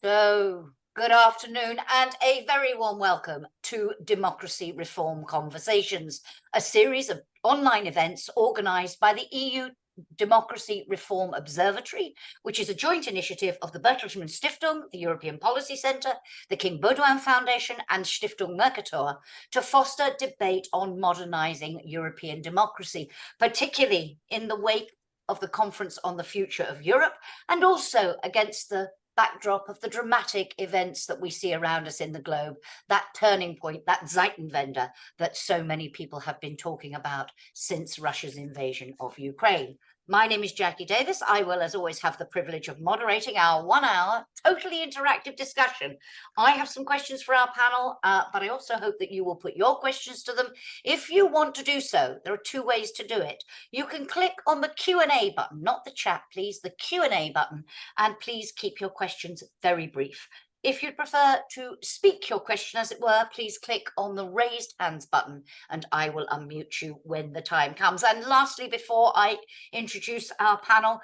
So, good afternoon and a very warm welcome to Democracy Reform Conversations, a series of online events organised by the EU Democracy Reform Observatory, which is a joint initiative of the Bertelsmann Stiftung, the European Policy Centre, the King Baudouin Foundation and Stiftung Mercator to foster debate on modernising European democracy, particularly in the wake of the Conference on the Future of Europe and also against the backdrop of the dramatic events that we see around us in the globe, that turning point, that Zeitenwende that so many people have been talking about since Russia's invasion of Ukraine. My name is Jackie Davis. I will, as always, have the privilege of moderating our 1 hour, totally interactive discussion. I have some questions for our panel, but I also hope that you will put your questions to them. If you want to do so, there are two ways to do it. You can click on the Q&A button, not the chat, please, the Q&A button, and please keep your questions very brief. If you'd prefer to speak your question, as it were, please click on the raised hands button and I will unmute you when the time comes. And lastly, before I introduce our panel,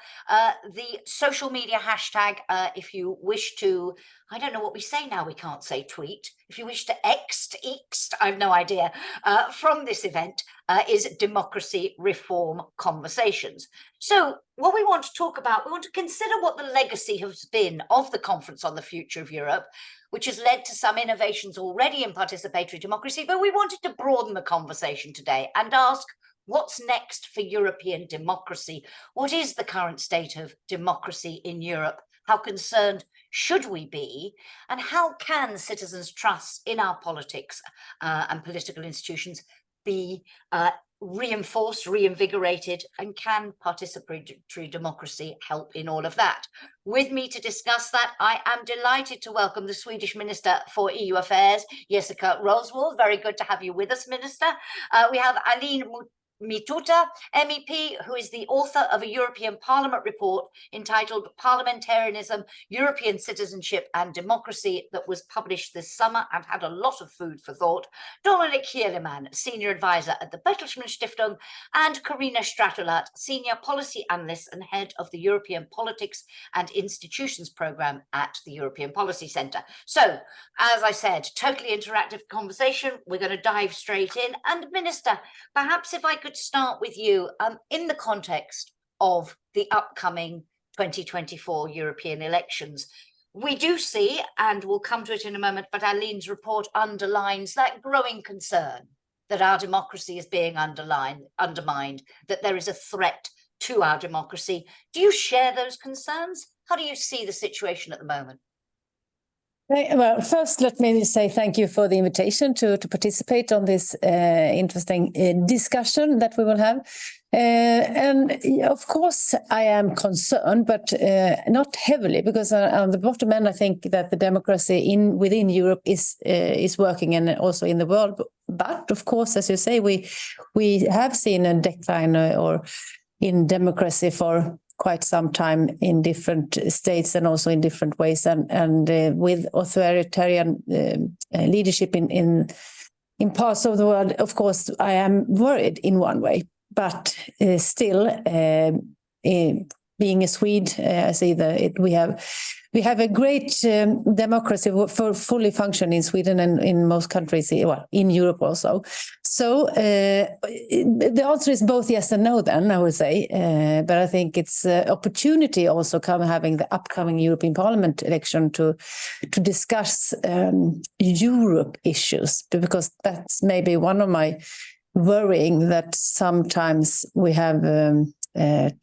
the social media hashtag, if you wish to, I don't know what we say now, we can't say tweet. If you wish to ext, I have no idea, from this event is Democracy Reform Conversations. So what we want to talk about, we want to consider what the legacy has been of the Conference on the Future of Europe, which has led to some innovations already in participatory democracy, but we wanted to broaden the conversation today and ask, what's next for European democracy? What is the current state of democracy in Europe? How concerned should we be? And how can citizens' trust in our politics and political institutions be reinforced, reinvigorated, and can participatory democracy help in all of that? With me to discuss that, I am delighted to welcome the Swedish Minister for EU Affairs, Jessika Roswall. Very good to have you with us, Minister. We have Alin Mituta, MEP, who is the author of a European Parliament report entitled Parliamentarianism, European Citizenship and Democracy that was published this summer and had a lot of food for thought. Dominik Hierlemann, Senior Advisor at the Bertelsmann Stiftung, and Corina Stratulat, Senior Policy Analyst and Head of the European Politics and Institutions Programme at the European Policy Centre. So, as I said, totally interactive conversation. We're going to dive straight in. And Minister, perhaps if I could start with you in the context of the upcoming 2024 European elections. We do see, and we'll come to it in a moment, but Alin's report underlines that growing concern that our democracy is being undermined, that there is a threat to our democracy. Do you share those concerns? How do you see the situation at the moment? Well, first, let me say thank you for the invitation to participate on this interesting discussion that we will have. And of course, I am concerned, but not heavily, because on the bottom end, I think that the democracy within Europe is working, and also in the world. But of course, as you say, we have seen a decline or in democracy for quite some time in different states and also in different ways, and with authoritarian leadership in parts of the world. Of course, I am worried in one way, but still, being a Swede, I see that we have a great democracy for fully function in Sweden and in most countries, well, in Europe also. So the answer is both yes and no then, I would say. But I think it's opportunity also having the upcoming European Parliament election to discuss Europe issues, because that's maybe one of my worrying, that sometimes we have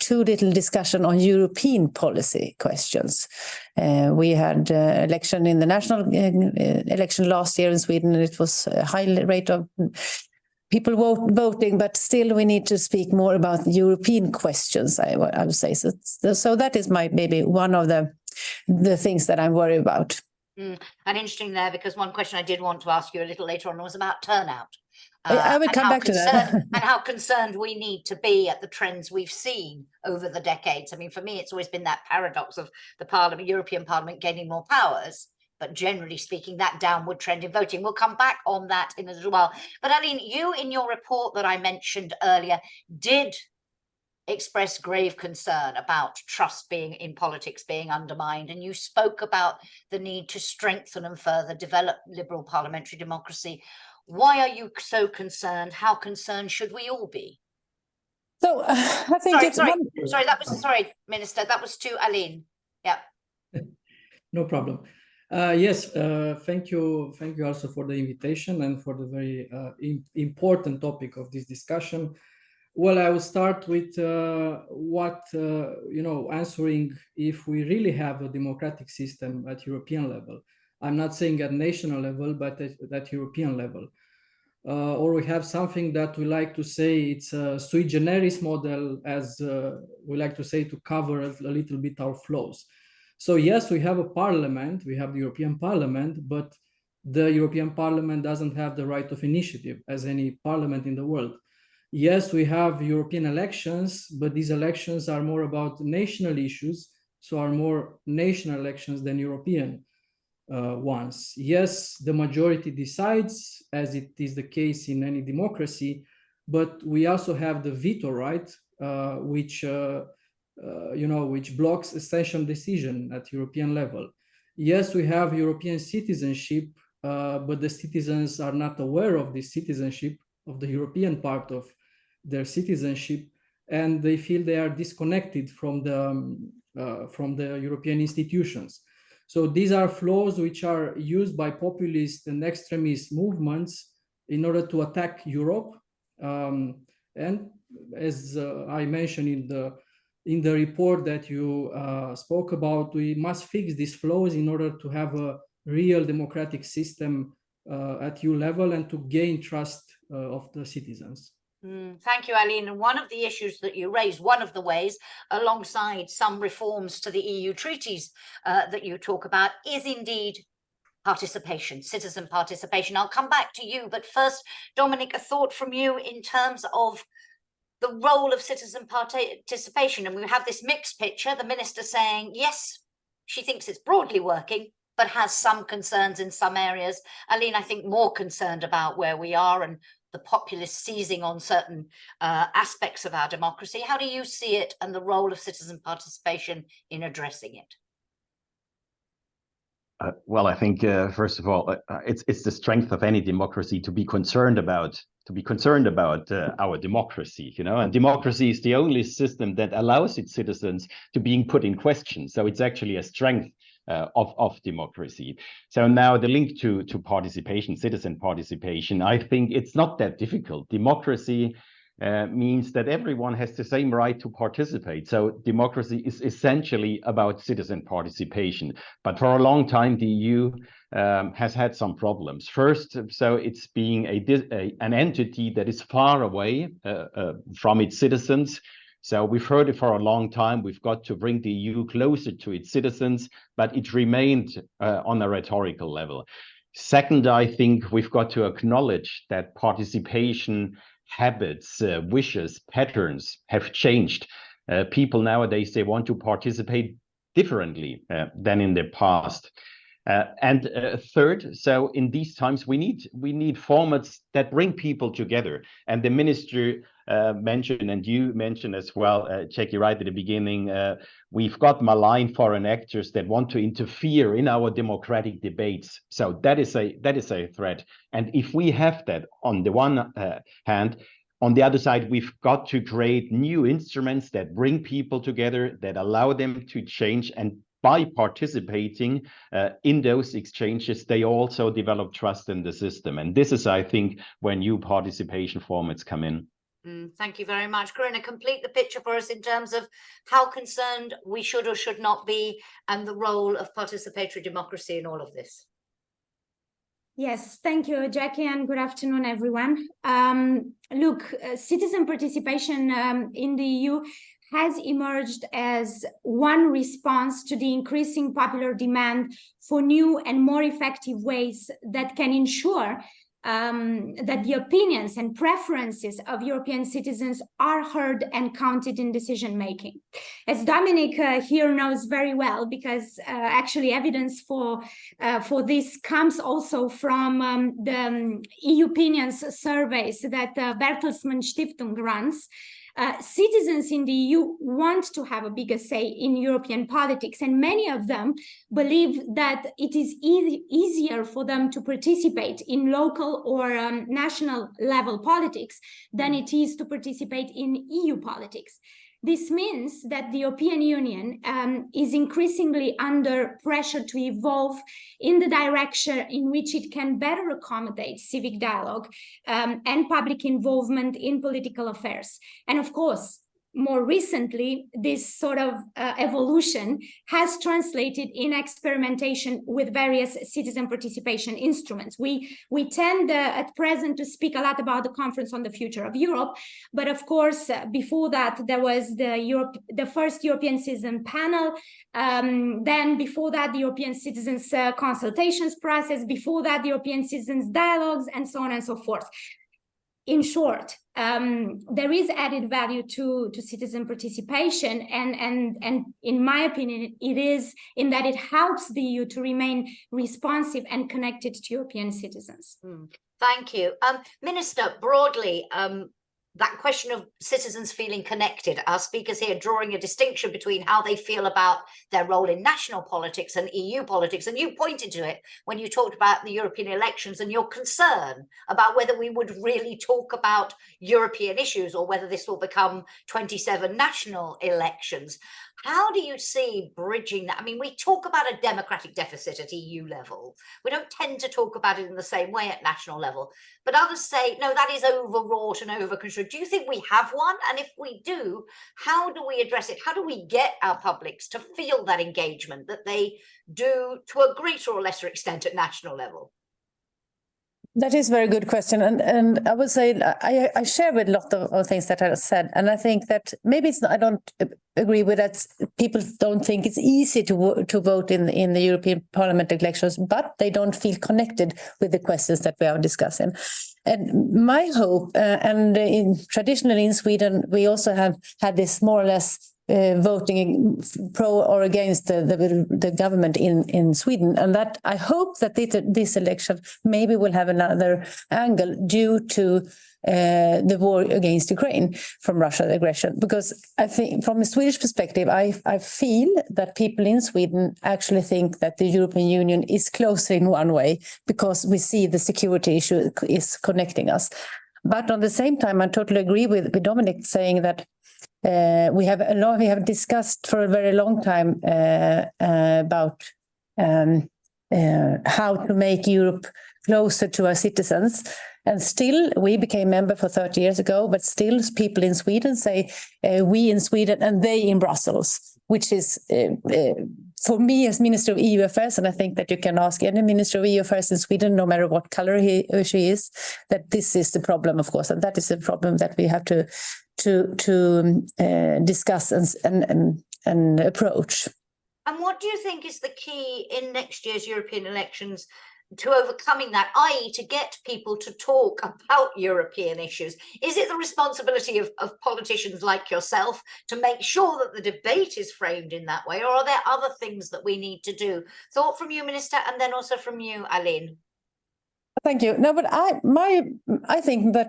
too little discussion on European policy questions. We had election in the national election last year in Sweden, and it was a high rate of people voting, but still we need to speak more about European questions, I would say. So that is maybe one of the things that I'm worried about. And interesting there, because one question I did want to ask you a little later on was about turnout. I will come back to that. And how concerned we need to be at the trends we've seen over the decades. I mean, for me, it's always been that paradox of the European Parliament gaining more powers, but generally speaking, that downward trend in voting. We'll come back on that in a little while. But Alin, you in your report that I mentioned earlier did expressed grave concern about trust in politics being undermined, and you spoke about the need to strengthen and further develop liberal parliamentary democracy. Why are you so concerned? How concerned should we all be? So I think sorry, Minister, that was to Alin. Yeah. No problem. Yes, thank you also for the invitation and for the very important topic of this discussion. Well, I will start with answering if we really have a democratic system at European level. I'm not saying at national level, but at European level. Or we have something that we like to say it's a sui generis model, as we like to say, to cover a little bit our flaws. So yes, we have a parliament, we have the European Parliament, but the European Parliament doesn't have the right of initiative as any parliament in the world. Yes, we have European elections, but these elections are more about national issues, so are more national elections than European ones. Yes, the majority decides, as it is the case in any democracy, but we also have the veto right, which blocks essential decision at European level. Yes, we have European citizenship, but the citizens are not aware of this citizenship, of the European part of their citizenship, and they feel they are disconnected from the European institutions. So these are flaws which are used by populist and extremist movements in order to attack Europe. And as I mentioned in the report that you spoke about, we must fix these flaws in order to have a real democratic system at EU level and to gain trust of the citizens. Thank you, Alin. And one of the issues that you raised, one of the ways, alongside some reforms to the EU treaties that you talk about, is indeed participation, citizen participation. I'll come back to you, but first, Dominik, a thought from you in terms of the role of citizen participation. And we have this mixed picture, the minister saying, yes, she thinks it's broadly working, but has some concerns in some areas. Alin, I think more concerned about where we are and the populists seizing on certain aspects of our democracy. How do you see it and the role of citizen participation in addressing it? Well, I think first of all, it's the strength of any democracy to be concerned about our democracy, and democracy is the only system that allows its citizens to being put in question. So it's actually a strength of democracy. So now the link to participation, citizen participation, I think it's not that difficult. Democracy means that everyone has the same right to participate. So democracy is essentially about citizen participation. But for a long time, the EU has had some problems. First, so it's being an entity that is far away from its citizens. So we've heard it for a long time. We've got to bring the EU closer to its citizens, but it remained on a rhetorical level. Second, I think we've got to acknowledge that participation habits, wishes, patterns have changed. People nowadays, they want to participate differently than in the past. And third, so in these times, we need formats that bring people together. And the minister mentioned, and you mentioned as well, Jacki, right at the beginning, we've got malign foreign actors that want to interfere in our democratic debates. So that is a threat. And if we have that on the one hand, on the other side, we've got to create new instruments that bring people together, that allow them to change, and by participating in those exchanges, they also develop trust in the system. And this is, I think, where new participation formats come in. Thank you very much. Corina, complete the picture for us in terms of how concerned we should or should not be and the role of participatory democracy in all of this. Yes, thank you, Jacki, and good afternoon, everyone. Look, citizen participation in the EU has emerged as one response to the increasing popular demand for new and more effective ways that can ensure that the opinions and preferences of European citizens are heard and counted in decision-making. As Dominik here knows very well, because actually evidence for this comes also from the EU opinions surveys that Bertelsmann Stiftung runs. citizens in the EU want to have a bigger say in European politics, and many of them believe that it is easier for them to participate in local or national level politics than it is to participate in EU politics. This means that the European Union is increasingly under pressure to evolve in the direction in which it can better accommodate civic dialogue and public involvement in political affairs. And of course, more recently, this sort of evolution has translated in experimentation with various citizen participation instruments. We tend at present to speak a lot about the Conference on the Future of Europe, but of course, before that, there was the first European Citizen Panel, then before that, the European Citizens Consultations Process, before that, the European Citizens Dialogues, and so on and so forth. In short, there is added value to citizen participation, and in my opinion, it is in that it helps the EU to remain responsive and connected to European citizens. Thank you. Minister, broadly, that question of citizens feeling connected, our speakers here drawing a distinction between how they feel about their role in national politics and EU politics. And you pointed to it when you talked about the European elections and your concern about whether we would really talk about European issues or whether this will become 27 national elections. How do you see bridging that? I mean, we talk about a democratic deficit at EU level. We don't tend to talk about it in the same way at national level. But others say, no, that is overwrought and overconstrued. Do you think we have one? And if we do, how do we address it? How do we get our publics to feel that engagement that they do to a greater or lesser extent at national level? That is a very good question. And I would say I share with a lot of things that I said. And I think that maybe I don't agree with that. People don't think it's easy to vote in the European Parliament elections, but they don't feel connected with the questions that we are discussing. And my hope, traditionally in Sweden, we also have had this more or less voting pro or against the government in Sweden, and that I hope that this election maybe will have another angle due to the war against Ukraine from Russia's aggression. Because I think from a Swedish perspective, I feel that people in Sweden actually think that the European Union is closer in one way because we see the security issue is connecting us. But on the same time, I totally agree with Dominik saying that we have discussed for a very long time about how to make Europe closer to our citizens. And still, we became member for 30 years ago, but still people in Sweden say we in Sweden and they in Brussels, which is for me as Minister of EU Affairs, and I think that you can ask any Minister of EU Affairs in Sweden, no matter what color he or she is, that this is the problem, of course, and that is a problem that we have to discuss and approach. And what do you think is the key in next year's European elections to overcoming that, i.e. to get people to talk about European issues? Is it the responsibility of politicians like yourself to make sure that the debate is framed in that way, or are there other things that we need to do? Thought from you, Minister, and then also from you, Alin. Thank you. No, but I think that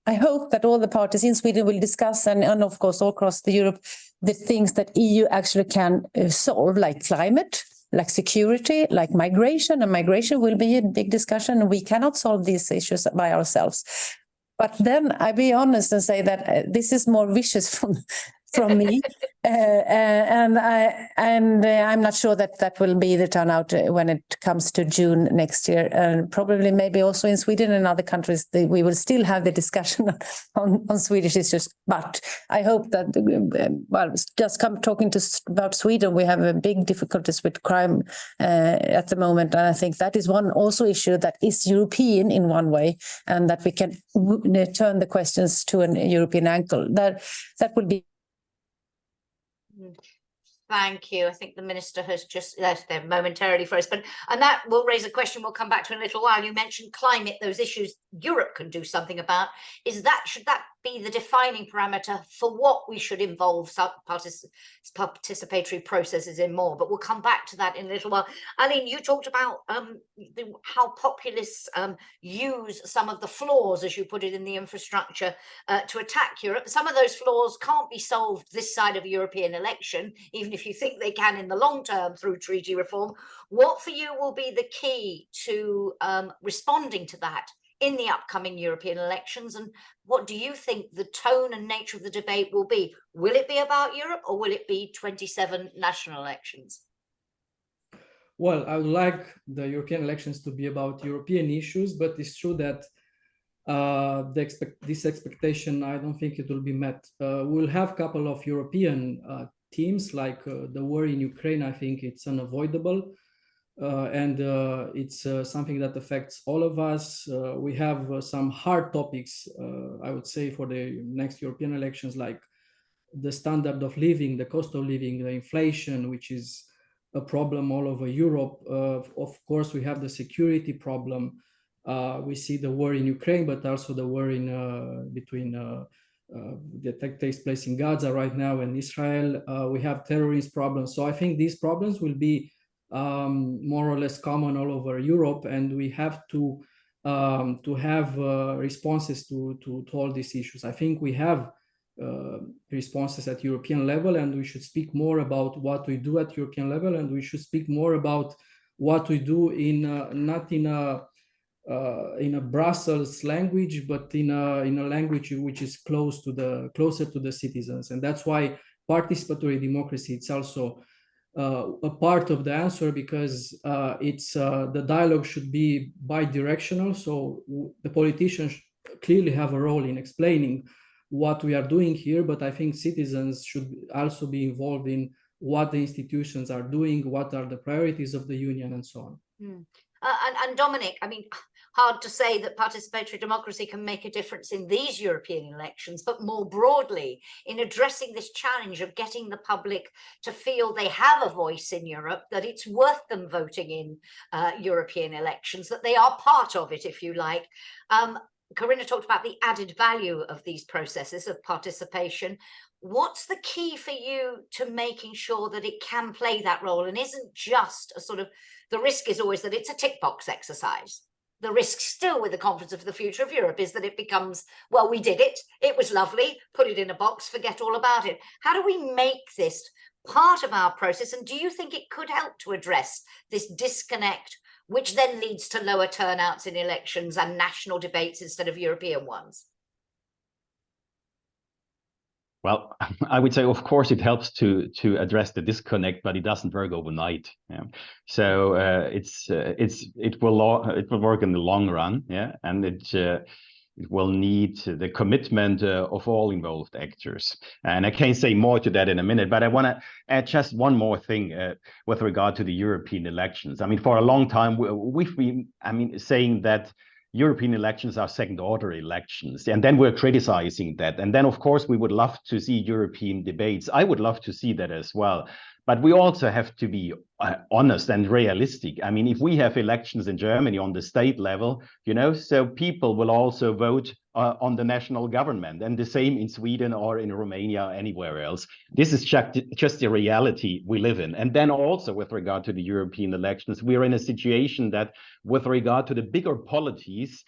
I hope that all the parties in Sweden will discuss and of course all across Europe the things that EU actually can solve, like climate, like security, like migration. And migration will be a big discussion, and we cannot solve these issues by ourselves. But then I be honest and say that this is more vicious from me, and I'm not sure that will be the turnout when it comes to June next year, and probably maybe also in Sweden and other countries we will still have the discussion on Swedish issues. But I hope that talking about Sweden, we have big difficulties with crime at the moment, and I think that is one also issue that is European in one way, and that we can turn the questions to an European angle. That would be. Thank you. I think the minister has just left there momentarily for us, and that will raise a question we'll come back to in a little while. You mentioned climate, those issues Europe can do something about. Should that be the defining parameter for what we should involve participatory processes in more? But we'll come back to that in a little while. Alin, you talked about how populists use some of the flaws, as you put it, in the infrastructure to attack Europe. Some of those flaws can't be solved this side of a European election, even if you think they can in the long term through treaty reform. What for you will be the key to responding to that in the upcoming European elections? And what do you think the tone and nature of the debate will be? Will it be about Europe, or will it be 27 national elections? Well, I would like the European elections to be about European issues, but it's true that this expectation, I don't think it will be met. We'll have a couple of European themes, like the war in Ukraine. I think it's unavoidable. And it's something that affects all of us. We have some hard topics, I would say, for the next European elections, like the standard of living, the cost of living, the inflation, which is a problem all over Europe. Of course, we have the security problem. We see the war in Ukraine, but also the war that takes place in Gaza right now and Israel. We have terrorist problems. So I think these problems will be more or less common all over Europe, and we have to have responses to all these issues. I think we have responses at European level, and we should speak more about what we do at European level, and we should speak more about what we do not in a Brussels language, but in a language which is closer to the citizens. And that's why participatory democracy, it's also a part of the answer, because it's the dialogue should be bi-directional. So the politicians clearly have a role in explaining what we are doing here, but I think citizens should also be involved in what the institutions are doing, what are the priorities of the union, and so on. And Dominik, I mean, hard to say that participatory democracy can make a difference in these European elections, but more broadly in addressing this challenge of getting the public to feel they have a voice in Europe, that it's worth them voting in European elections, that they are part of it, if you like. Corina talked about the added value of these processes of participation. What's the key for you to making sure that it can play that role and isn't just a sort of, the risk is always that it's a tick box exercise. The risk still with the Conference of the Future of Europe is that it becomes, well, we did it, it was lovely, put it in a box, forget all about it. How do we make this part of our process? And do you think it could help to address this disconnect, which then leads to lower turnouts in elections and national debates instead of European ones? Well, I would say, of course, it helps to address the disconnect, but it doesn't work overnight. Yeah. So it will work in the long run. Yeah, and it will need the commitment of all involved actors. And I can say more to that in a minute, but I want to add just one more thing with regard to the European elections. I mean, for a long time we've been, saying that European elections are second-order elections, and then we're criticizing that. And then, of course, we would love to see European debates. I would love to see that as well. But we also have to be honest and realistic. I mean, if we have elections in Germany on the state level, so people will also vote on the national government, and the same in Sweden or in Romania or anywhere else. This is just the reality we live in. And then also with regard to the European elections, we're in a situation that with regard to the bigger policies,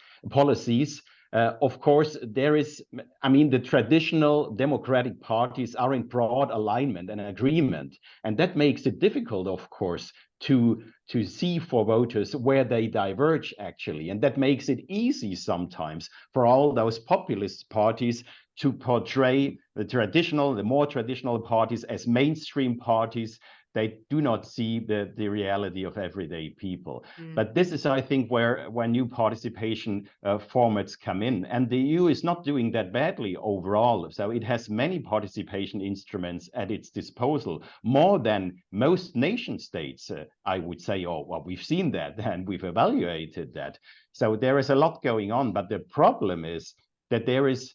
of course, there is, the traditional democratic parties are in broad alignment and agreement. And that makes it difficult, of course, to see for voters where they diverge, actually. And that makes it easy sometimes for all those populist parties to portray the more traditional parties as mainstream parties. They do not see the reality of everyday people. But this is, I think, where new participation formats come in. And the EU is not doing that badly overall. So it has many participation instruments at its disposal, more than most nation states, I would say, or we've seen that and we've evaluated that. So there is a lot going on. But the problem is that there is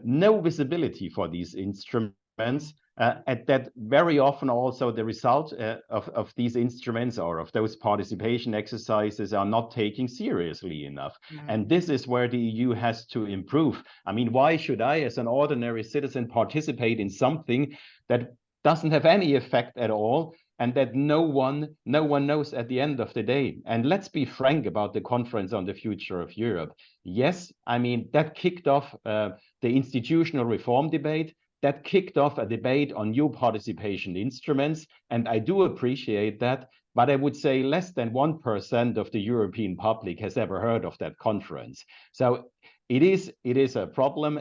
no visibility for these instruments. and that very often also the result of these instruments or of those participation exercises are not taken seriously enough. And this is where the EU has to improve. I mean, why should I, as an ordinary citizen, participate in something that doesn't have any effect at all, and that no one knows at the end of the day? And let's be frank about the Conference on the Future of Europe. Yes, I mean, that kicked off the institutional reform debate, that kicked off a debate on new participation instruments, and I do appreciate that, but I would say less than 1% of the European public has ever heard of that conference. So it is a problem,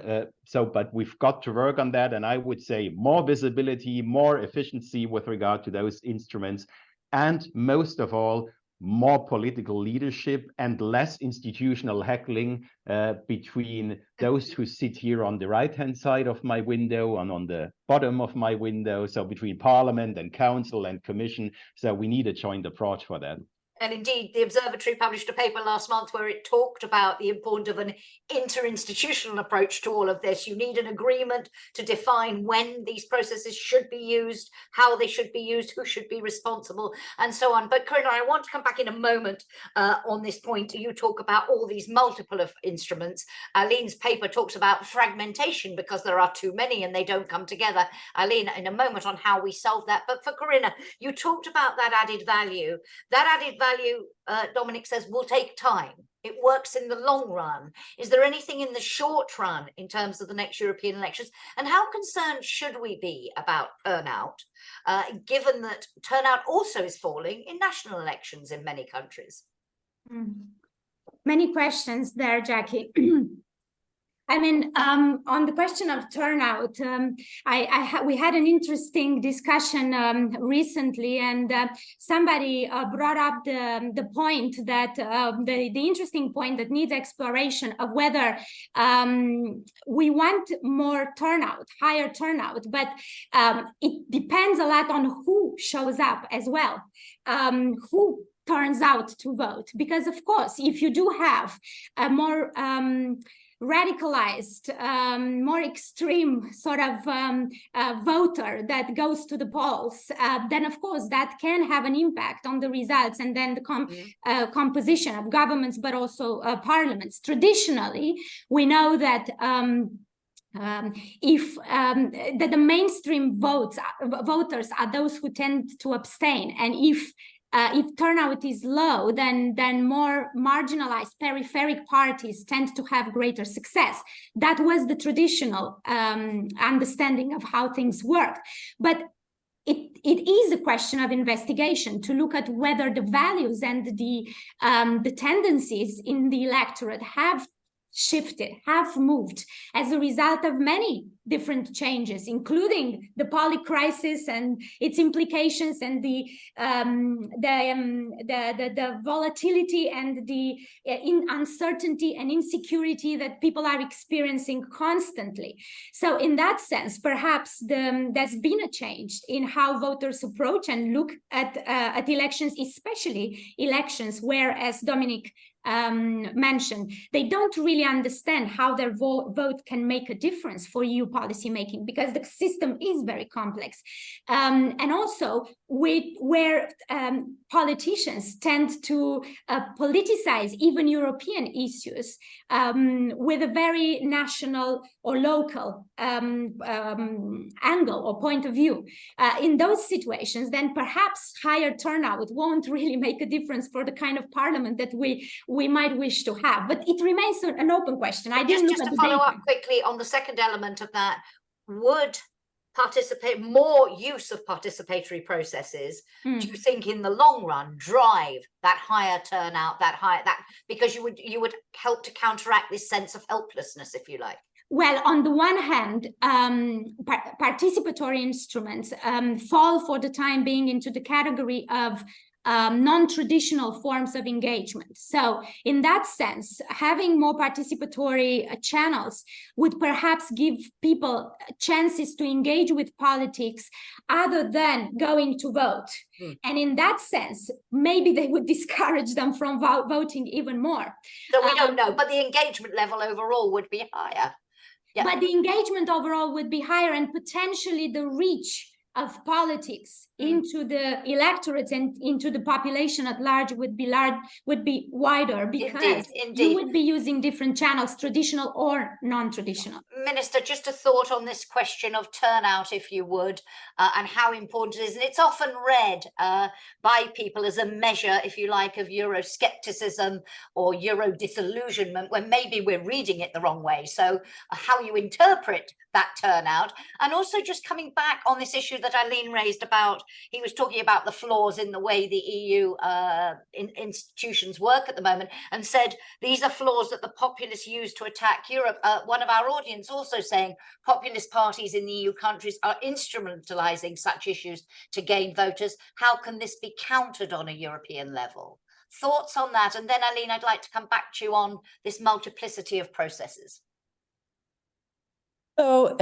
but we've got to work on that, and I would say more visibility, more efficiency with regard to those instruments, and most of all, more political leadership and less institutional heckling between those who sit here on the right-hand side of my window and on the bottom of my window, so between Parliament and Council and Commission. So we need a joint approach for that. And indeed, the Observatory published a paper last month where it talked about the importance of an interinstitutional approach to all of this. You need an agreement to define when these processes should be used, how they should be used, who should be responsible, and so on. But Corina, I want to come back in a moment on this point. You talk about all these multiple of instruments. Alin's paper talks about fragmentation because there are too many and they don't come together. Alin, in a moment on how we solve that. But for Corina, you talked about that added value. That added value, Dominik says, will take time. It works in the long run. Is there anything in the short run in terms of the next European elections? And how concerned should we be about turnout, given that turnout also is falling in national elections in many countries? Many questions there, Jacki. I mean, on the question of turnout, we had an interesting discussion recently, and somebody brought up the point that the interesting point that needs exploration of whether we want more turnout, higher turnout, but it depends a lot on who shows up as well, who turns out to vote. Because of course, if you do have a more radicalized, more extreme sort of voter that goes to the polls, then of course that can have an impact on the results and then the composition of governments, but also parliaments. Traditionally, we know that that the mainstream voters are those who tend to abstain, and if turnout is low, then more marginalized peripheric parties tend to have greater success. That was the traditional understanding of how things work. But it is a question of investigation to look at whether the values and the tendencies in the electorate have shifted, have moved as a result of many different changes, including the poly crisis and its implications, and the volatility and the uncertainty and insecurity that people are experiencing constantly. So in that sense, perhaps there's been a change in how voters approach and look at elections, especially elections where, as Dominik mentioned, they don't really understand how their vote can make a difference for EU policy making, because the system is very complex, and also where politicians tend to politicize even European issues with a very national or local angle or point of view. In those situations, then perhaps higher turnout won't really make a difference for the kind of parliament that we might wish to have. But it remains an open question. Just to follow up quickly on the second element of that, would more use of participatory processes, do you think in the long run drive that higher turnout, because you would help to counteract this sense of helplessness, if you like? Well, on the one hand, participatory instruments fall for the time being into the category of non-traditional forms of engagement. So in that sense, having more participatory channels would perhaps give people chances to engage with politics other than going to vote. And in that sense, maybe they would discourage them from voting even more. So we don't know, but the engagement level overall would be higher. but the engagement overall would be higher, and potentially the reach of politics into the electorates and into the population at large would be wider, because you would be using different channels, traditional or non-traditional. Minister, just a thought on this question of turnout, if you would, and how important it is. And it's often read by people as a measure, if you like, of Euroscepticism or Euro disillusionment, when maybe we're reading it the wrong way. So how you interpret that turnout. And also just coming back on this issue that Alin raised about, he was talking about the flaws in the way the EU institutions work at the moment, and said these are flaws that the populists use to attack Europe. One of our audience also saying populist parties in the EU countries are instrumentalizing such issues to gain voters. How can this be countered on a European level? Thoughts on that? And then, Alin, I'd like to come back to you on this multiplicity of processes. So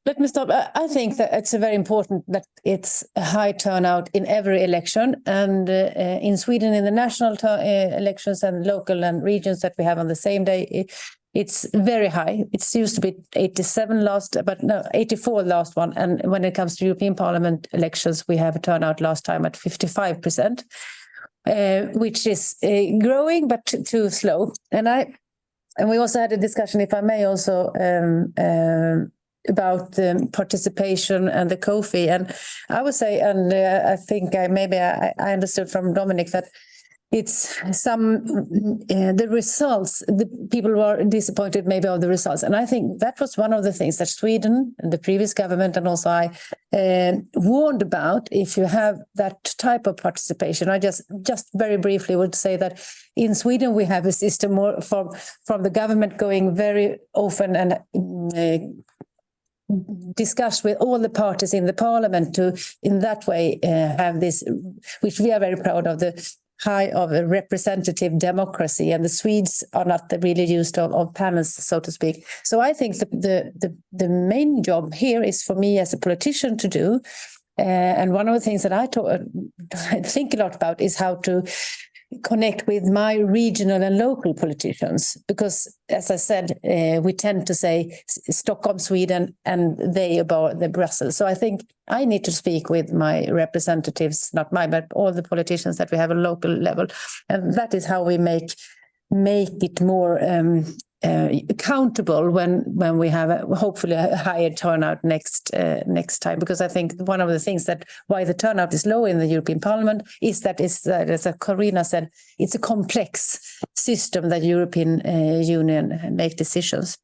let me stop. I think that it's very important that it's a high turnout in every election, and in Sweden, in the national elections and local and regions that we have on the same day, it's very high. It's used to be 87 last, but no, 84 last one. And when it comes to European Parliament elections, we have a turnout last time at 55%, which is growing but too slow. And we also had a discussion, if I may, also about the participation and the COFI. And I would say, and I think I understood from Dominik that it's the results, the people were disappointed maybe of the results. And I think that was one of the things that Sweden and the previous government and also I warned about. If you have that type of participation, I just very briefly would say that in Sweden we have a system more from the government going very often and discuss with all the parties in the parliament to in that way have this, which we are very proud of, the high of a representative democracy, and the Swedes are not really used of panels, so to speak. So I think the main job here is for me as a politician to do, and one of the things that I think a lot about is how to connect with my regional and local politicians, because as I said, we tend to say Stockholm, Sweden, and they about the Brussels. So I think I need to speak with my representatives, not mine, but all the politicians that we have at local level, and that is how we make it more accountable when we have hopefully a higher turnout next time. Because I think one of the things that why the turnout is low in the European Parliament is that as Corina said, it's a complex system that European Union make decisions.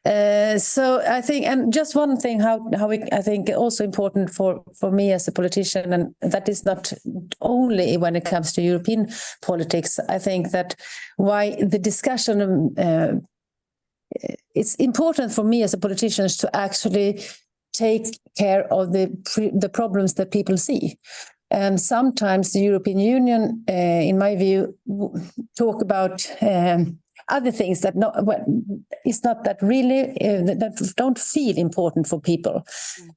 So I think, and just one thing, I think also important for me as a politician, and that is not only when it comes to European politics. I think that why the discussion, it's important for me as a politician to actually take care of the problems that people see. And sometimes the European Union, in my view, talk about other things that it's not that really that don't feel important for people.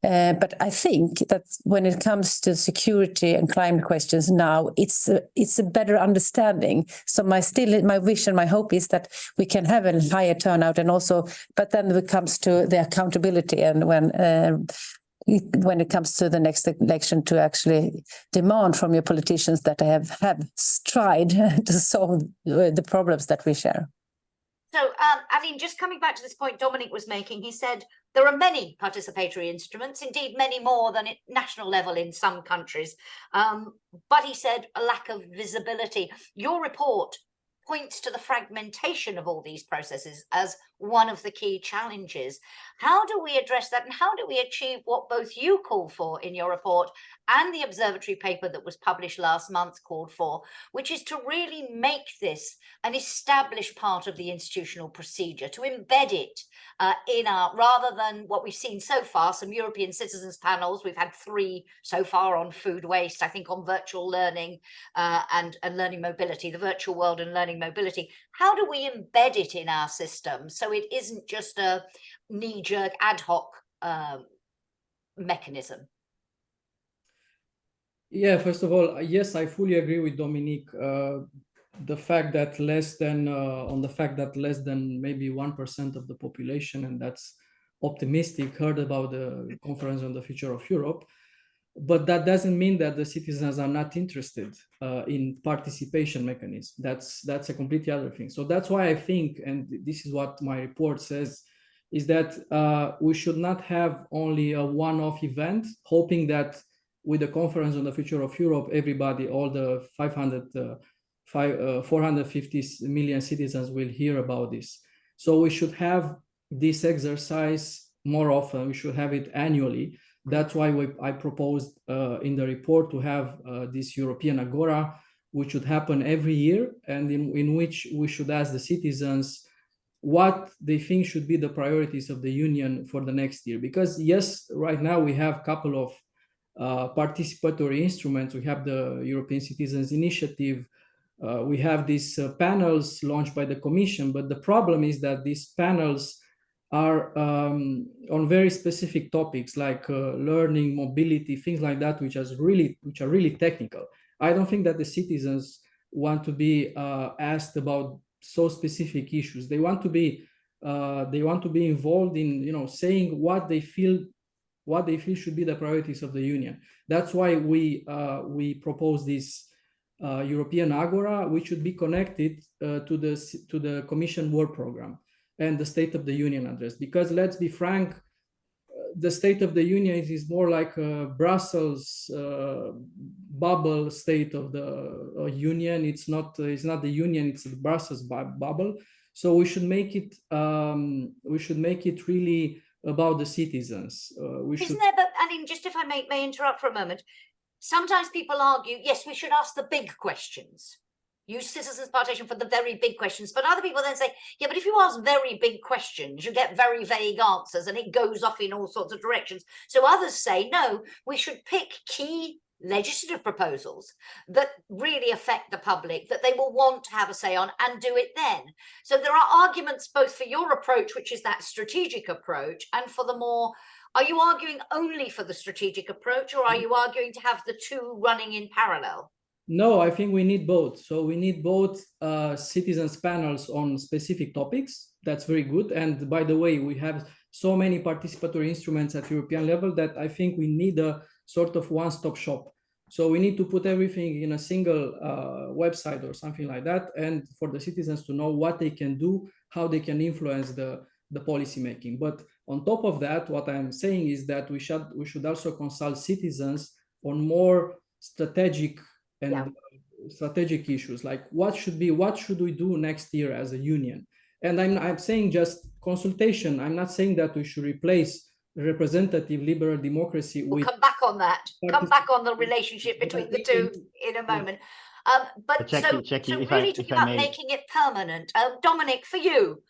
But I think that when it comes to security and climate questions now, it's a better understanding. So my wish and my hope is that we can have a higher turnout, and also, but then when it comes to the accountability and when it comes to the next election, to actually demand from your politicians that they have tried to solve the problems that we share. So, Alin, just coming back to this point Dominik was making, he said there are many participatory instruments, indeed many more than at national level in some countries, but he said a lack of visibility. Your report points to the fragmentation of all these processes as one of the key challenges. How do we address that, and how do we achieve what both you call for in your report and the observatory paper that was published last month called for, which is to really make this an established part of the institutional procedure, to embed it in our, rather than what we've seen so far, some European citizens panels. We've had 3 so far on food waste, I think on virtual learning and learning mobility, the virtual world and learning mobility. How do we embed it in our system so it isn't just a knee-jerk ad hoc mechanism? Yeah, first of all, yes, I fully agree with Dominik. the fact that less than maybe 1% of the population, and that's optimistic, heard about the conference on the future of Europe. But that doesn't mean that the citizens are not interested in participation mechanisms. That's a completely other thing. So that's why I think, and this is what my report says, is that we should not have only a one-off event, hoping that with the conference on the future of Europe, everybody, all the 450 million citizens will hear about this. So we should have this exercise more often. We should have it annually. That's why I proposed in the report to have this European Agora, which should happen every year, and in which we should ask the citizens what they think should be the priorities of the Union for the next year. Because yes, right now we have a couple of participatory instruments. We have the European Citizens Initiative. We have these panels launched by the Commission, but the problem is that these panels are on very specific topics like learning, mobility, things like that, which are really technical. I don't think that the citizens want to be asked about so specific issues. They want to be involved in saying what they feel should be the priorities of the Union. That's why we propose this European Agora, which should be connected to the Commission work program and the State of the Union address. Because let's be frank, the State of the Union is more like a Brussels bubble state of the Union. It's not the Union; it's the Brussels bubble. So we should make it really about the citizens. Isn't there? But Alin, just if I may interrupt for a moment. Sometimes people argue, yes, we should ask the big questions. Use citizens' participation for the very big questions. But other people then say, yeah, but if you ask very big questions, you get very vague answers and it goes off in all sorts of directions. So others say, no, we should pick key legislative proposals that really affect the public, that they will want to have a say on, and do it then. So there are arguments both for your approach, which is that strategic approach, and for the more... Are you arguing only for the strategic approach, or are you arguing to have the two running in parallel? No, I think we need both. So we need both citizens panels on specific topics. That's very good. And by the way, we have so many participatory instruments at European level that I think we need a sort of one-stop shop. So we need to put everything in a single website or something like that, and for the citizens to know what they can do, how they can influence the policy making. But on top of that, what I'm saying is that we should also consult citizens on more strategic strategic issues, like what should we do next year as a union. And I'm saying just consultation. I'm not saying that we should replace representative liberal democracy. We'll come back on that. Come back on the relationship between the two in a moment. But Jacki, really talking about making it permanent. Dominik, for you,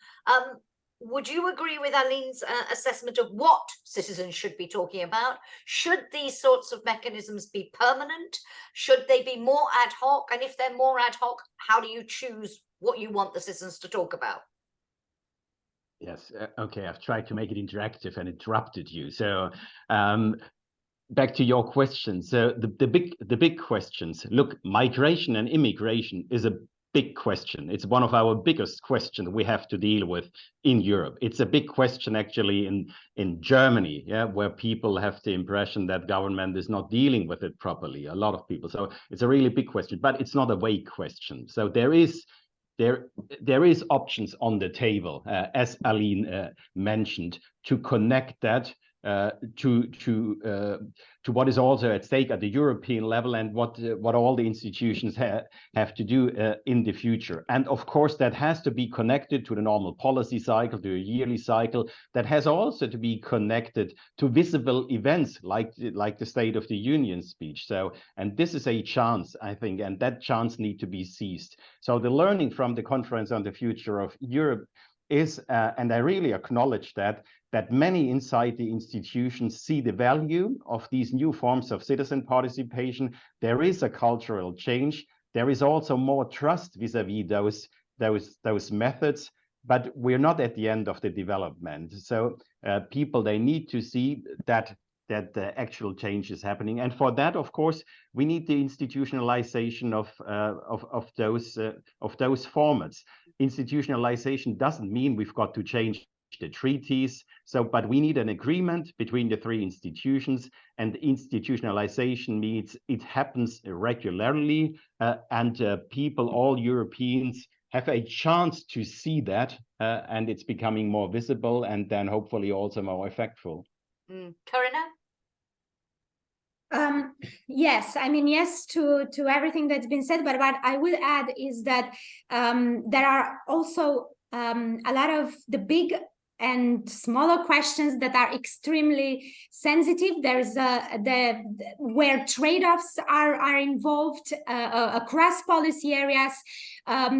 would you agree with Alin's assessment of what citizens should be talking about? Should these sorts of mechanisms be permanent? Should they be more ad hoc? And if they're more ad hoc, how do you choose what you want the citizens to talk about? Yes. Okay. I've tried to make it interactive and interrupted you. So back to your question. So the big questions. Look, migration and immigration is a big question. It's one of our biggest questions we have to deal with in Europe. It's a big question actually in Germany, where people have the impression that government is not dealing with it properly. A lot of people. So it's a really big question, but it's not a vague question. So there is options on the table, as Alin mentioned, to connect that to what is also at stake at the European level, and what all the institutions have to do in the future. And of course, that has to be connected to the normal policy cycle, to a yearly cycle. That has also to be connected to visible events like the State of the Union speech. So, and this is a chance, I think, and that chance needs to be seized. So the learning from the conference on the future of Europe is, and I really acknowledge that many inside the institutions see the value of these new forms of citizen participation. There is a cultural change. There is also more trust vis-a-vis those methods, but we're not at the end of the development. So people, they need to see that that the actual change is happening. And for that, of course, we need the institutionalization of those formats. Institutionalization doesn't mean we've got to change the treaties. But we need an agreement between the three institutions, and institutionalization means it happens regularly, and people, all Europeans, have a chance to see that, and it's becoming more visible and then hopefully also more effectful. Corina? Yes, I mean, yes to everything that's been said, but what I will add is that there are also a lot of the big and smaller questions that are extremely sensitive. There's where trade-offs are involved across policy areas,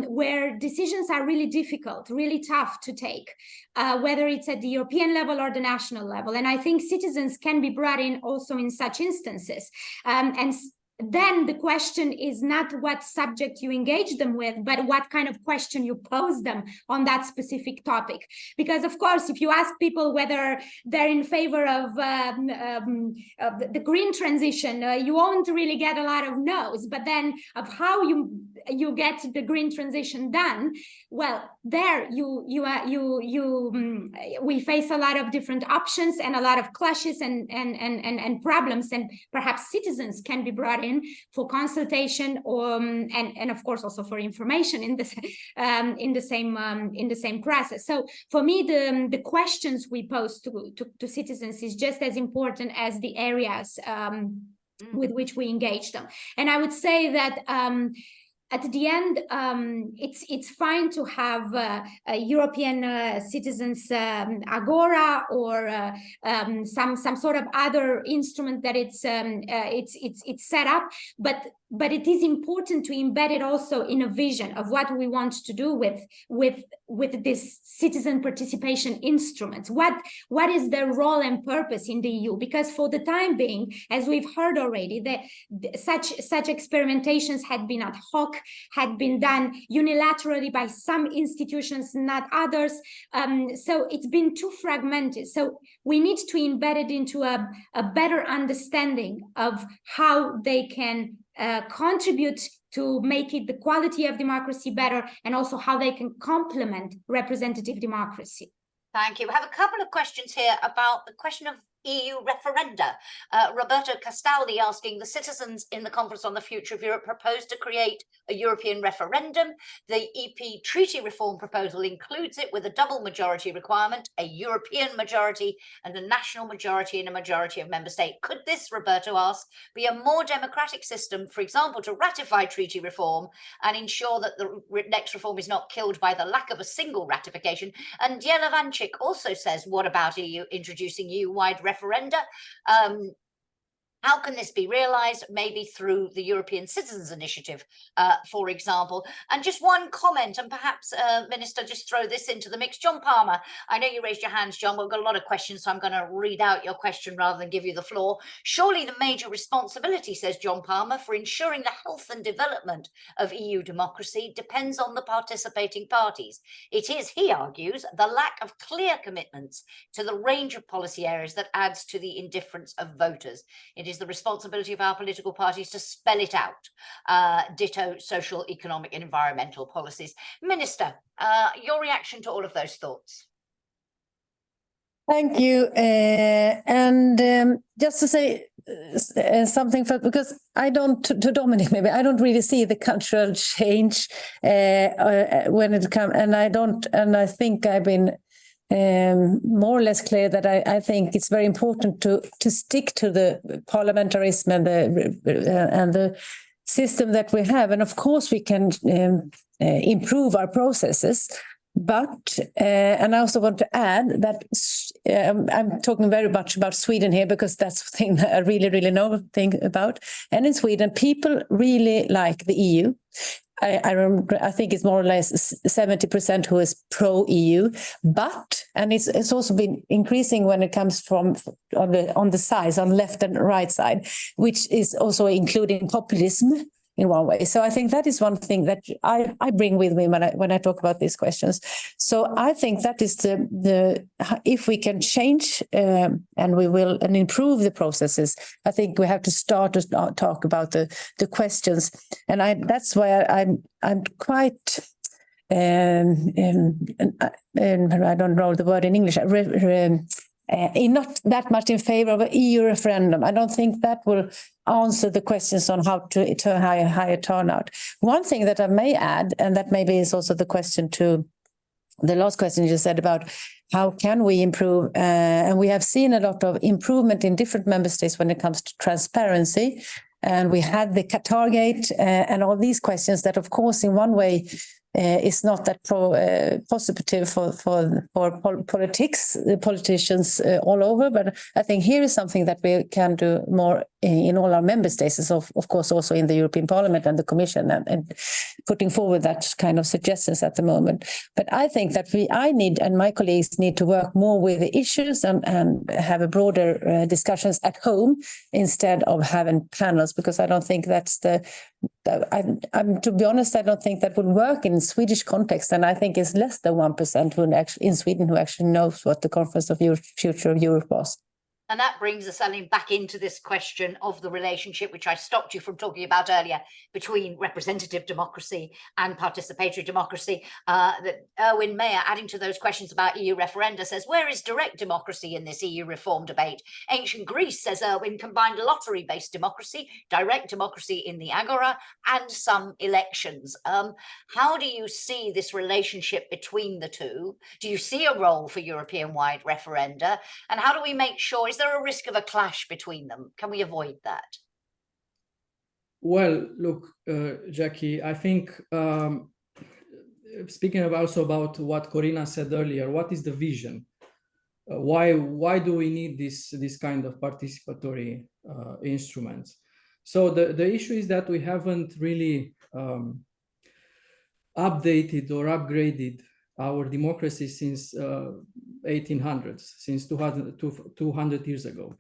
where decisions are really difficult, really tough to take, whether it's at the European level or the national level. And I think citizens can be brought in also in such instances. And then the question is not what subject you engage them with, but what kind of question you pose them on that specific topic. Because of course, if you ask people whether they're in favor of the green transition, you won't really get a lot of no's. But then of how you get the green transition done, well, there we face a lot of different options and a lot of clashes and problems, and perhaps citizens can be brought in for consultation, or and of course also for information in this in the same process. So for me, the questions we pose to citizens is just as important as the areas with which we engage them. And I would say that at the end, it's fine to have a European citizens agora or some sort of other instrument that it's set up, but it is important to embed it also in a vision of what we want to do with this citizen participation instrument. What is their role and purpose in the EU? Because for the time being, as we've heard already, such experimentations had been ad hoc, had been done unilaterally by some institutions, not others. So it's been too fragmented. So we need to embed it into a better understanding of how they can contribute to make it the quality of democracy better, and also how they can complement representative democracy. Thank you. We have a couple of questions here about the question of EU referenda. Roberto Castaldi asking, the citizens in the Conference on the Future of Europe proposed to create a European referendum. The EP treaty reform proposal includes it with a double majority requirement, a European majority and a national majority in a majority of member states. Could this, Roberto asks, be a more democratic system, for example, to ratify treaty reform and ensure that the next reform is not killed by the lack of a single ratification? And Jessika also says, what about EU introducing EU-wide referenda? How can this be realized? Maybe through the European Citizens Initiative, for example. And just one comment, and perhaps, Minister, just throw this into the mix. John Palmer, I know you raised your hands, John. We've got a lot of questions, so I'm going to read out your question rather than give you the floor. Surely the major responsibility, says John Palmer, for ensuring the health and development of EU democracy depends on the participating parties. It is, he argues, the lack of clear commitments to the range of policy areas that adds to the indifference of voters. It is the responsibility of our political parties to spell it out. Ditto social, economic and environmental policies. Minister, your reaction to all of those thoughts? Thank you. And just to say something, because I don't, to Dominik, maybe I don't really see the cultural change when it comes, and I think I've been more or less clear that I think it's very important to stick to the parliamentarism and the system that we have. And of course we can improve our processes. But, and I also want to add that I'm talking very much about Sweden here, because that's the thing that I really know about. And in Sweden, people really like the EU. I think it's more or less 70% who is pro-EU, and it's also been increasing when it comes from on the sides, on left and right side, which is also including populism. in one way. So I think that is one thing that I bring with me when I talk about these questions. So I think that is the if we can change and we will and improve the processes, I think we have to start to talk about the questions. And that's why I'm quite I don't know the word in English. Not that much in favor of an EU referendum. I don't think that will answer the questions on how to higher turnout. One thing that I may add, and that maybe is also the question to the last question you said about how can we improve, and we have seen a lot of improvement in different member states when it comes to transparency. And we had the Qatargate and all these questions that, of course, in one way, is not that positive for politicians all over. But I think here is something that we can do more in all our member states, of course, also in the European Parliament and the Commission, and putting forward that kind of suggestions at the moment. But I think that I need, and my colleagues need to work more with the issues and have a broader discussions at home instead of having panels, because I don't think that's I'm to be honest, I don't think that would work in Swedish context, and I think it's less than 1% in Sweden who actually knows what the Conference of Future of Europe was. And that brings us, Alin, back into this question of the relationship, which I stopped you from talking about earlier, between representative democracy and participatory democracy. That Erwin Mayer, adding to those questions about EU referenda, says, where is direct democracy in this EU reform debate? Ancient Greece, says Erwin, combined lottery-based democracy, direct democracy in the agora, and some elections. How do you see this relationship between the two? Do you see a role for European-wide referenda? And how do we make sure, is there a risk of a clash between them? Can we avoid that? Well, look, Jacki, I think speaking also about what Corina said earlier, what is the vision? Why do we need this kind of participatory instruments? So the issue is that we haven't really updated or upgraded our democracy since 1800s, since 200 years ago.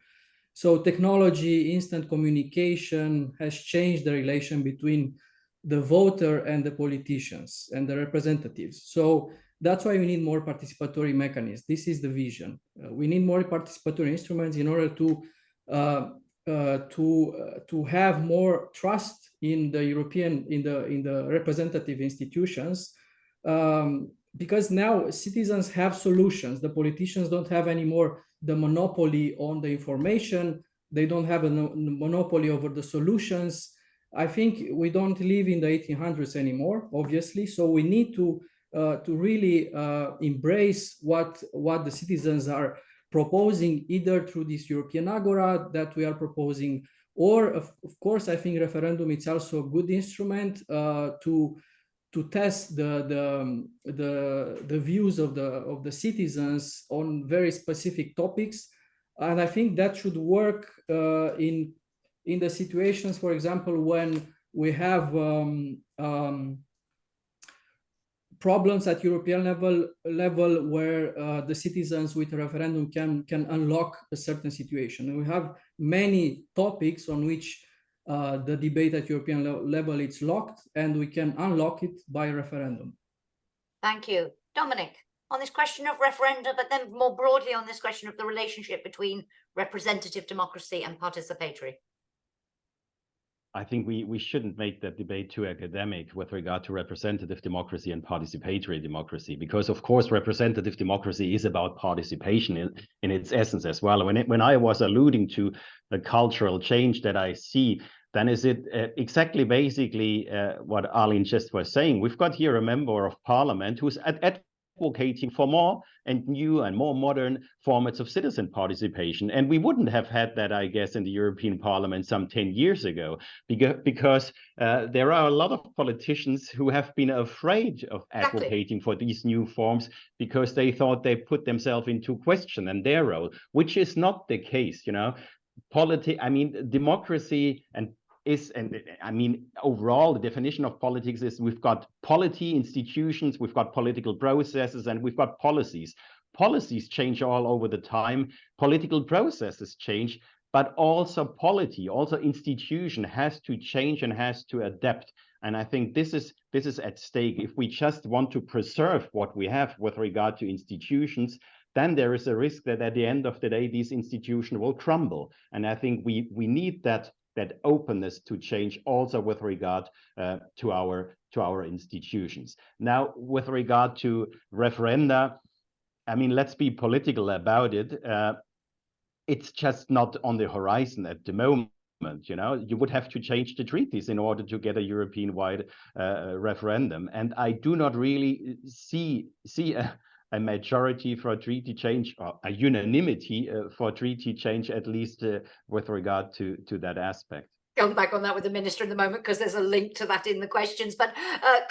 So technology, instant communication has changed the relation between the voter and the politicians and the representatives. So that's why we need more participatory mechanisms. This is the vision. We need more participatory instruments in order to have more trust in the European, in the representative institutions. Because now citizens have solutions. The politicians don't have anymore the monopoly on the information. They don't have a monopoly over the solutions. I think we don't live in the 1800s anymore, obviously. So we need to really embrace what the citizens are proposing, either through this European Agora that we are proposing, or of course, I think referendum is also a good instrument to test the views of the citizens on very specific topics. And I think that should work in the situations, for example, when we have problems at European level where the citizens with a referendum can unlock a certain situation. And we have many topics on which the debate at European level is locked, and we can unlock it by referendum. Thank you. Dominik, on this question of referenda, but then more broadly on this question of the relationship between representative democracy and participatory. I think we shouldn't make that debate too academic with regard to representative democracy and participatory democracy, because of course representative democracy is about participation in its essence as well. When I was alluding to the cultural change that I see, then is it exactly basically what Alin just was saying. We've got here a member of parliament who's advocating for more and new and more modern formats of citizen participation. And we wouldn't have had that, I guess, in the European Parliament some 10 years ago, because there are a lot of politicians who have been afraid of advocating for these new forms because they thought they put themselves into question and their role, which is not the case, you know. Democracy overall, the definition of politics is we've got polity institutions, we've got political processes, and we've got policies. Policies change all over the time. Political processes change. but also polity, also institution has to change and has to adapt. And I think this is at stake. If we just want to preserve what we have with regard to institutions, then there is a risk that at the end of the day, these institutions will crumble. And I think we need that openness to change also with regard to our institutions. Now, with regard to referenda, I mean, let's be political about it. It's just not on the horizon at the moment. You know, you would have to change the treaties in order to get a European-wide referendum. And I do not really see a majority for treaty change, or a unanimity for treaty change, at least with regard to that aspect. Come back on that with the minister in a moment, because there's a link to that in the questions. But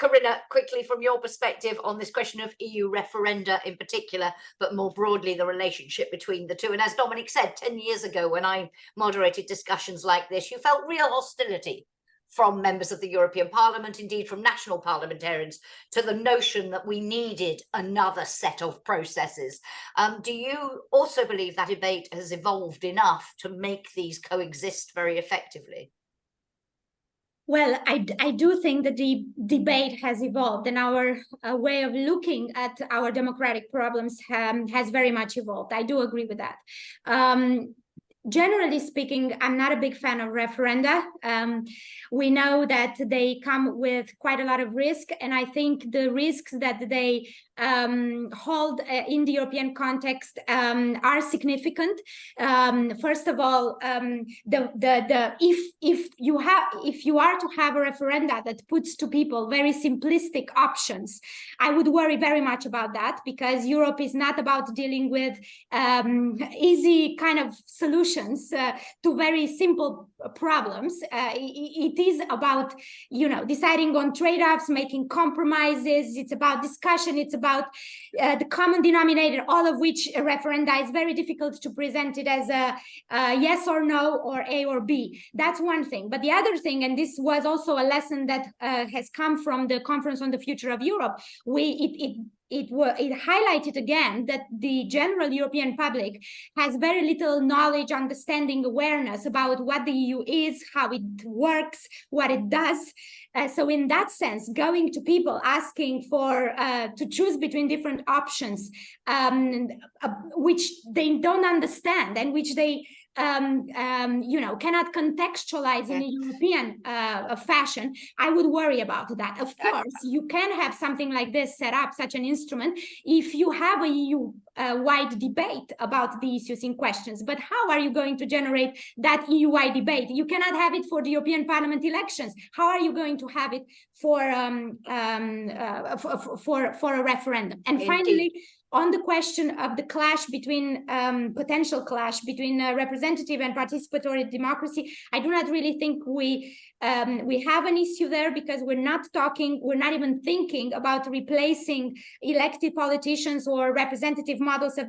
Corina, quickly from your perspective on this question of EU referenda in particular, but more broadly the relationship between the two. And as Dominik said, 10 years ago when I moderated discussions like this, you felt real hostility from members of the European Parliament, indeed from national parliamentarians, to the notion that we needed another set of processes. Do you also believe that debate has evolved enough to make these coexist very effectively? Well, I do think that the debate has evolved, and our way of looking at our democratic problems has very much evolved. I do agree with that. Generally speaking, I'm not a big fan of referenda. We know that they come with quite a lot of risk, and I think the risks that they hold in the European context are significant. First of all, if you are to have a referenda that puts to people very simplistic options, I would worry very much about that, because Europe is not about dealing with easy kind of solutions to very simple problems. It is about, deciding on trade-offs, making compromises. It's about discussion. It's about the common denominator, all of which a referenda is very difficult to present it as a yes or no or A or B. That's one thing. But the other thing, and this was also a lesson that has come from the Conference on the Future of Europe, it highlighted again that the general European public has very little knowledge, understanding, awareness about what the EU is, how it works, what it does. So in that sense, going to people asking for to choose between different options, which they don't understand and which they cannot contextualize in a European fashion, I would worry about that. Of course, you can have something like this set up, such an instrument, if you have a EU-wide debate about the issues in questions. But how are you going to generate that EU-wide debate? You cannot have it for the European Parliament elections. How are you going to have it for a referendum? And finally, on the question of the clash between potential clash between representative and participatory democracy, I do not really think we have an issue there, because we're not even thinking about replacing elected politicians or representative models of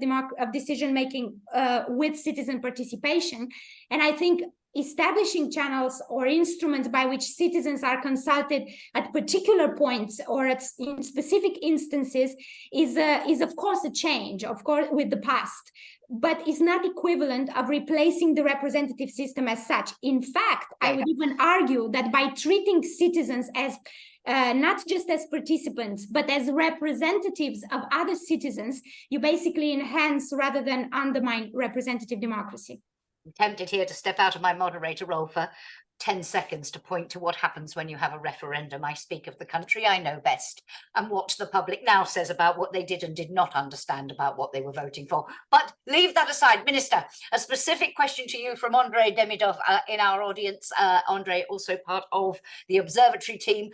decision making with citizen participation. And I think establishing channels or instruments by which citizens are consulted at particular points or in specific instances is of course a change, of course, with the past, but is not equivalent of replacing the representative system as such. In fact, I would even argue that by treating citizens as not just as participants, but as representatives of other citizens, you basically enhance rather than undermine representative democracy. I'm tempted here to step out of my moderator role for 10 seconds to point to what happens when you have a referendum. I speak of the country I know best and what the public now says about what they did and did not understand about what they were voting for. But leave that aside. Minister, a specific question to you from Andrei Demidov in our audience. Andrei, also part of the observatory team,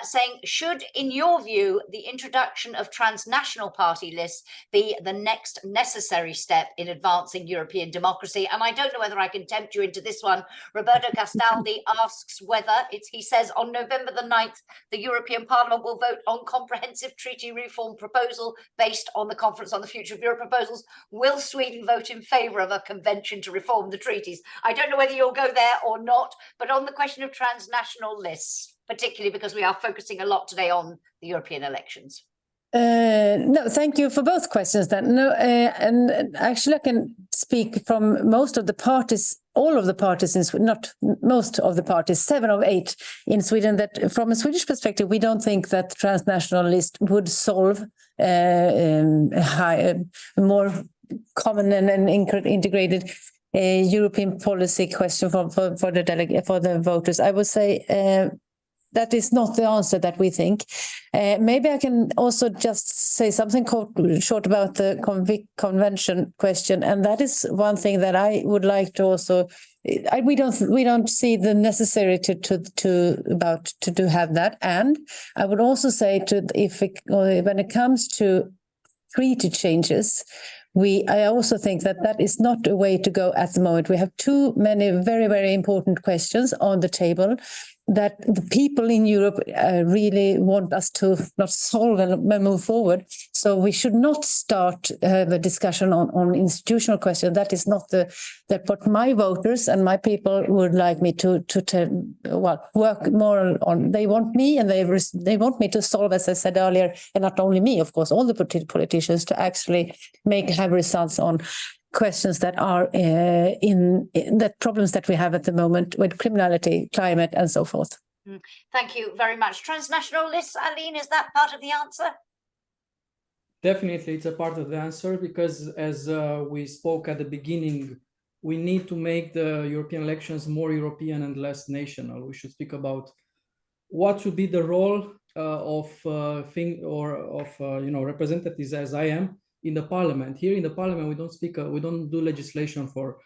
saying, should, in your view, the introduction of transnational party lists be the next necessary step in advancing European democracy? And I don't know whether I can tempt you into this one. Roberto Castaldi asks whether he says on November the 9th, the European Parliament will vote on comprehensive treaty reform proposal based on the Conference on the Future of Europe proposals. Will Sweden vote in favour of a convention to reform the treaties? I don't know whether you'll go there or not, but on the question of transnational lists, particularly because we are focusing a lot today on the European elections. No, thank you for both questions then. No, and actually I can speak from most of the parties, all of the parties in Sweden, not most of the parties, 7 of 8 in Sweden, that from a Swedish perspective, we don't think that transnational list would solve more common and integrated European policy question for the voters. I would say that is not the answer that we think. Maybe I can also just say something short about the convention question, and that is one thing that I would like to also. We don't see the necessity to have that, and I would also say when it comes to treaty changes. I also think that is not a way to go at the moment. We have too many very, very important questions on the table that the people in Europe really want us to not solve and move forward. So we should not start the discussion on institutional questions. That is not what my voters and my people would like me to work more on. They want me, and they want me to solve, as I said earlier, and not only me, of course, all the politicians, to actually have results on questions that are in the problems that we have at the moment with criminality, climate, and so forth. Thank you very much. Transnational lists, Alin, is that part of the answer? Definitely, it's a part of the answer, because as we spoke at the beginning, we need to make the European elections more European and less national. We should speak about what should be the role of representatives, as I am, in the parliament. Here in the parliament, we don't do legislation for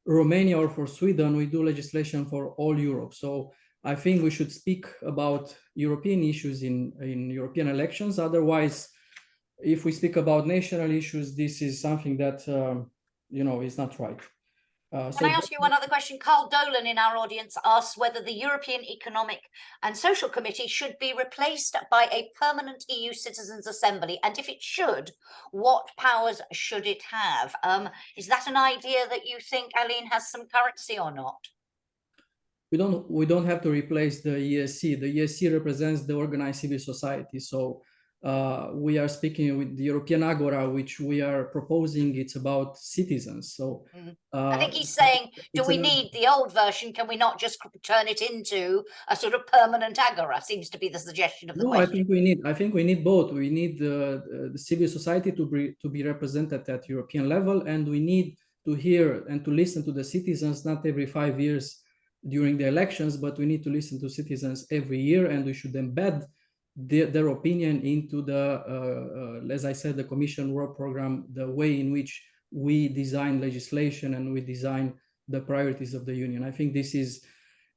Romania or for Sweden. We do legislation for all Europe. So I think we should speak about European issues in European elections. Otherwise, if we speak about national issues, this is something that is not right. Can I ask you one other question? Carl Dolan in our audience asks whether the European Economic and Social Committee should be replaced by a permanent EU Citizens' Assembly, and if it should, what powers should it have? Is that an idea that you think, Alin, has some currency or not? We don't have to replace the ESC. The ESC represents the organized civil society. So we are speaking with the European Agora, which we are proposing. It's about citizens. So I think he's saying, do we need the old version? Can we not just turn it into a sort of permanent Agora? Seems to be the suggestion of the question. I think we need both. We need the civil society to be represented at European level, and we need to hear and to listen to the citizens, not every 5 years during the elections, but we need to listen to citizens every year, and we should embed their opinion into as I said, the Commission work program, the way in which we design legislation and we design the priorities of the Union. I think this is,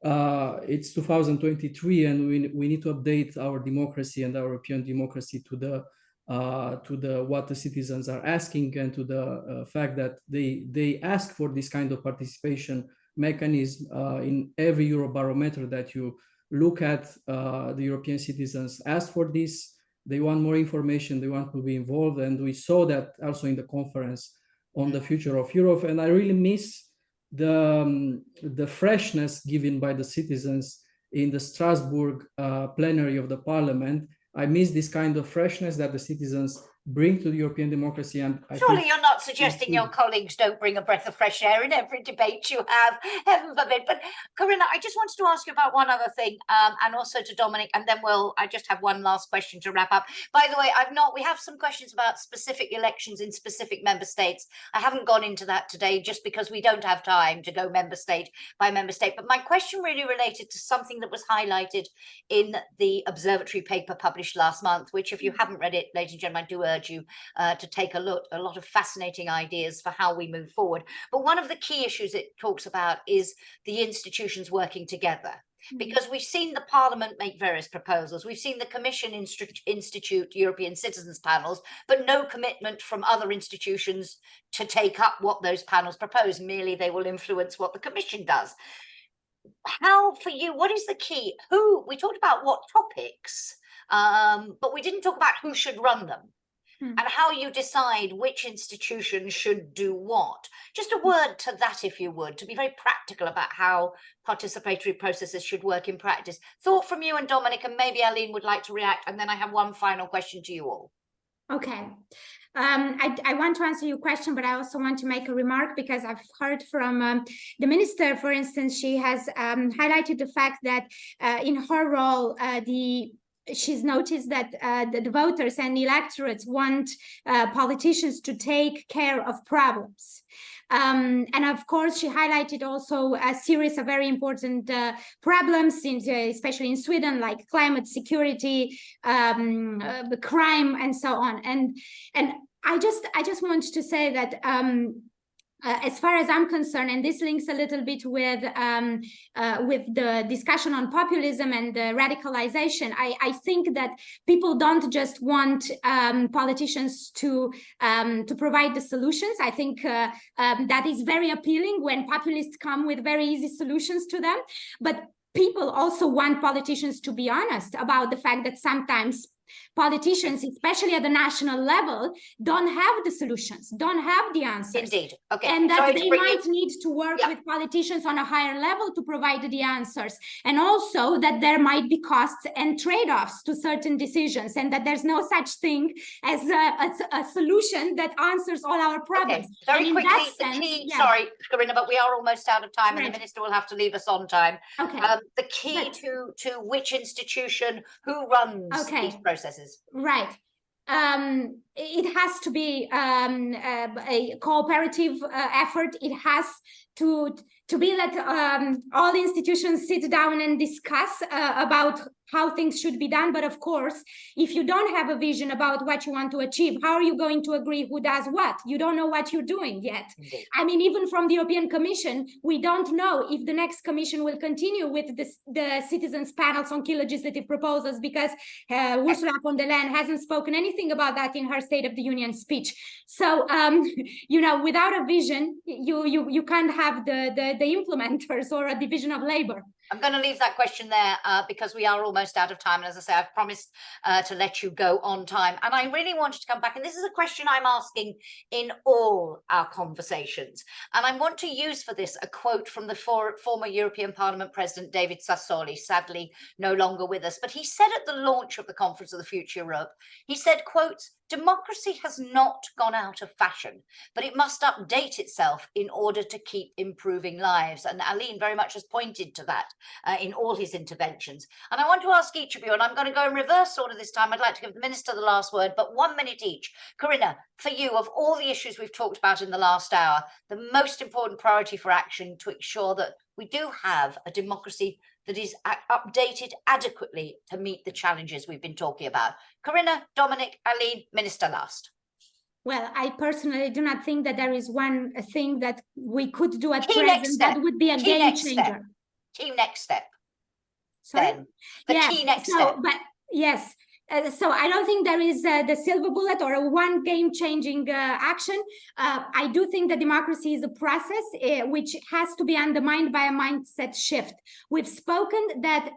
it's 2023, and we need to update our democracy and our European democracy to what the citizens are asking, and to the fact that they ask for this kind of participation mechanism. In every Eurobarometer that you look at, the European citizens ask for this. They want more information, they want to be involved, and we saw that also in the conference on the future of Europe. And I really miss the freshness given by the citizens in the Strasbourg plenary of the parliament. I miss this kind of freshness that the citizens bring to the European democracy. And surely you're not suggesting your colleagues don't bring a breath of fresh air in every debate you have, heaven forbid. But Corina, I just wanted to ask you about one other thing, and also to Dominik, and then I just have one last question to wrap up. By the way, we have some questions about specific elections in specific member states. I haven't gone into that today just because we don't have time to go member state by member state. But my question really related to something that was highlighted in the observatory paper published last month, which, if you haven't read it, ladies and gentlemen, I do urge you to take a look. A lot of fascinating ideas for how we move forward. But one of the key issues it talks about is the institutions working together. Because we've seen the Parliament make various proposals. We've seen the Commission institute European citizens panels, but no commitment from other institutions to take up what those panels propose. Merely they will influence what the Commission does. How, for you, what is the key? We talked about what topics, but we didn't talk about who should run them. And how you decide which institution should do what. Just a word to that, if you would, to be very practical about how participatory processes should work in practice. Thought from you and Dominik, and maybe Alin would like to react, and then I have one final question to you all. Okay. I want to answer your question, but I also want to make a remark because I've heard from the minister, for instance, she has highlighted the fact that in her role, she's noticed that the voters and the electorates want politicians to take care of problems. And of course, she highlighted also a series of very important problems, especially in Sweden, like climate, security, crime, and so on. And I just want to say that as far as I'm concerned, and this links a little bit with the discussion on populism and radicalization, I think that people don't just want politicians to provide the solutions. I think that is very appealing when populists come with very easy solutions to them. But people also want politicians to be honest about the fact that sometimes politicians, especially at the national level, don't have the solutions, don't have the answers. Indeed. Okay. And that they might need to work with politicians on a higher level to provide the answers. And also that there might be costs and trade-offs to certain decisions, and that there's no such thing as a solution that answers all our problems. Okay. Very quickly, sense, sorry, Corina, but we are almost out of time, and the minister will have to leave us on time. Okay. The key to which institution, who runs these processes? Right. It has to be a cooperative effort. It has to be that all institutions sit down and discuss about how things should be done. But of course, if you don't have a vision about what you want to achieve, how are you going to agree who does what? You don't know what you're doing yet. Indeed. I mean, even from the European Commission, we don't know if the next Commission will continue with the citizens' panels on key legislative proposals, because Ursula von der Leyen hasn't spoken anything about that in her State of the Union speech. So, you know, without a vision, you can't have the implementers or a division of labor. I'm going to leave that question there because we are almost out of time. And as I say, I've promised to let you go on time. And I really wanted to come back. And this is a question I'm asking in all our conversations. And I want to use for this a quote from the former European Parliament President, David Sassoli, sadly no longer with us. But he said at the launch of the Conference of the Future Europe, he said, quote, "Democracy has not gone out of fashion, but it must update itself in order to keep improving lives." And Alin very much has pointed to that in all his interventions. And I want to ask each of you, and I'm going to go in reverse order this time. I'd like to give the Minister the last word, but 1 minute each. Corina, for you, of all the issues we've talked about in the last hour, the most important priority for action to ensure that we do have a democracy that is updated adequately to meet the challenges we've been talking about. Corina, Dominik, Alin, Minister last. Well, I personally do not think that there is one thing that we could do at present that would be a game changer. Key next step. Sorry? Then the key next step. But yes. So I don't think there is the silver bullet or a one game-changing action. I do think that democracy is a process which has to be undermined by a mindset shift. We've spoken that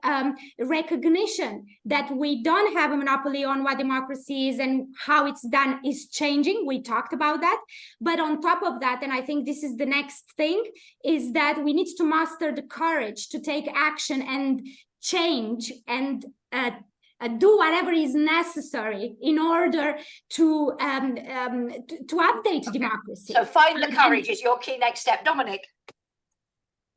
recognition that we don't have a monopoly on what democracy is and how it's done is changing. We talked about that. But on top of that, and I think this is the next thing, is that we need to master the courage to take action and change and do whatever is necessary in order to update democracy. So find the courage is your key next step. Dominik.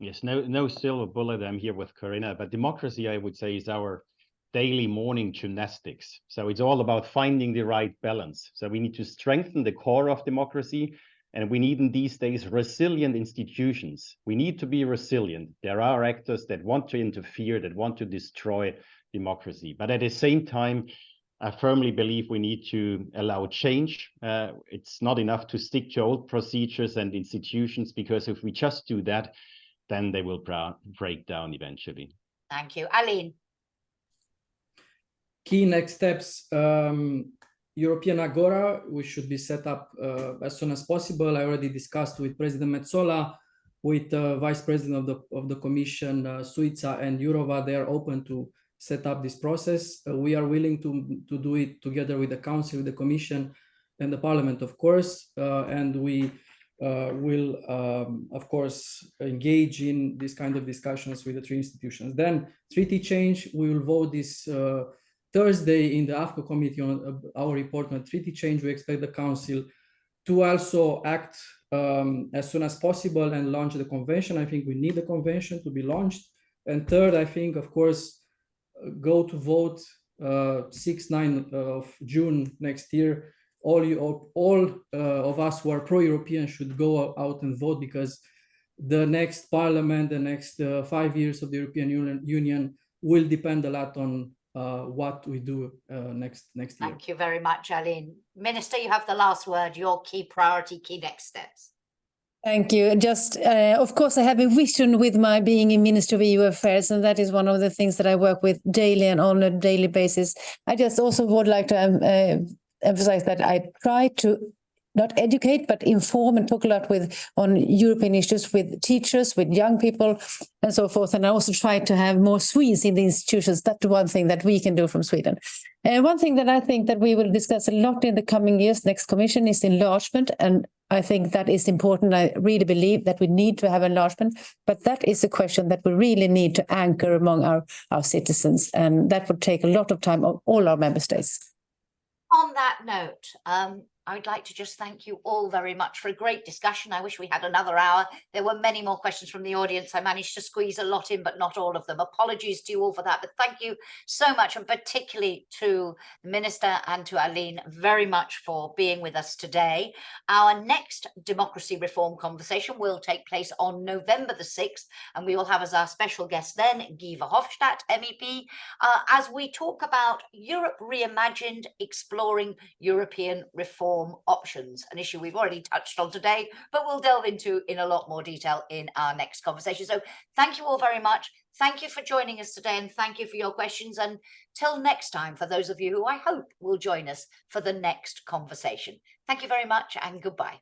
Yes, no silver bullet. I'm here with Corina, but democracy, I would say, is our daily morning gymnastics. So it's all about finding the right balance. So we need to strengthen the core of democracy, and we need in these days resilient institutions. We need to be resilient. There are actors that want to interfere, that want to destroy democracy. But at the same time, I firmly believe we need to allow change. It's not enough to stick to old procedures and institutions, because if we just do that, then they will break down eventually. Thank you. Alin. Key next steps. European Agora, which should be set up as soon as possible. I already discussed with President Metsola, with Vice President of the Commission, Suica and Jourova. They are open to set up this process. We are willing to do it together with the Council, with the Commission and the Parliament, of course, and we will, of course, engage in this kind of discussions with the three institutions. Then treaty change, we will vote this Thursday in the AFCO committee on our report on treaty change, we expect the Council to also act as soon as possible and launch the convention. I think we need the convention to be launched. And third, I think, of course, go to vote 6-9 of June next year. All of us who are pro-European should go out and vote, because the next parliament, the next 5 years of the European Union will depend a lot on what we do next year. Thank you very much, Alin. Minister, you have the last word, your key priority, key next steps. Thank you. Just, of course, I have a vision with my being a Minister of EU Affairs, and that is one of the things that I work with daily and on a daily basis. I just also would like to emphasize that I try to not educate, but inform and talk a lot on European issues with teachers, with young people, and so forth. And I also try to have more Swedes in the institutions. That's the one thing that we can do from Sweden. And one thing that I think that we will discuss a lot in the coming years, next Commission, is enlargement. And I think that is important. I really believe that we need to have enlargement, but that is a question that we really need to anchor among our citizens. And that would take a lot of time of all our member states. On that note, I would like to just thank you all very much for a great discussion. I wish we had another hour. There were many more questions from the audience. I managed to squeeze a lot in, but not all of them. Apologies to you all for that, but thank you so much, and particularly to the Minister and to Alin very much for being with us today. Our next democracy reform conversation will take place on November the 6th, and we will have as our special guest then Guy Verhofstadt, MEP, as we talk about Europe Reimagined, exploring European reform options, an issue we've already touched on today, but we'll delve into in a lot more detail in our next conversation. So thank you all very much. Thank you for joining us today, and thank you for your questions. And till next time, for those of you who I hope will join us for the next conversation. Thank you very much, and goodbye.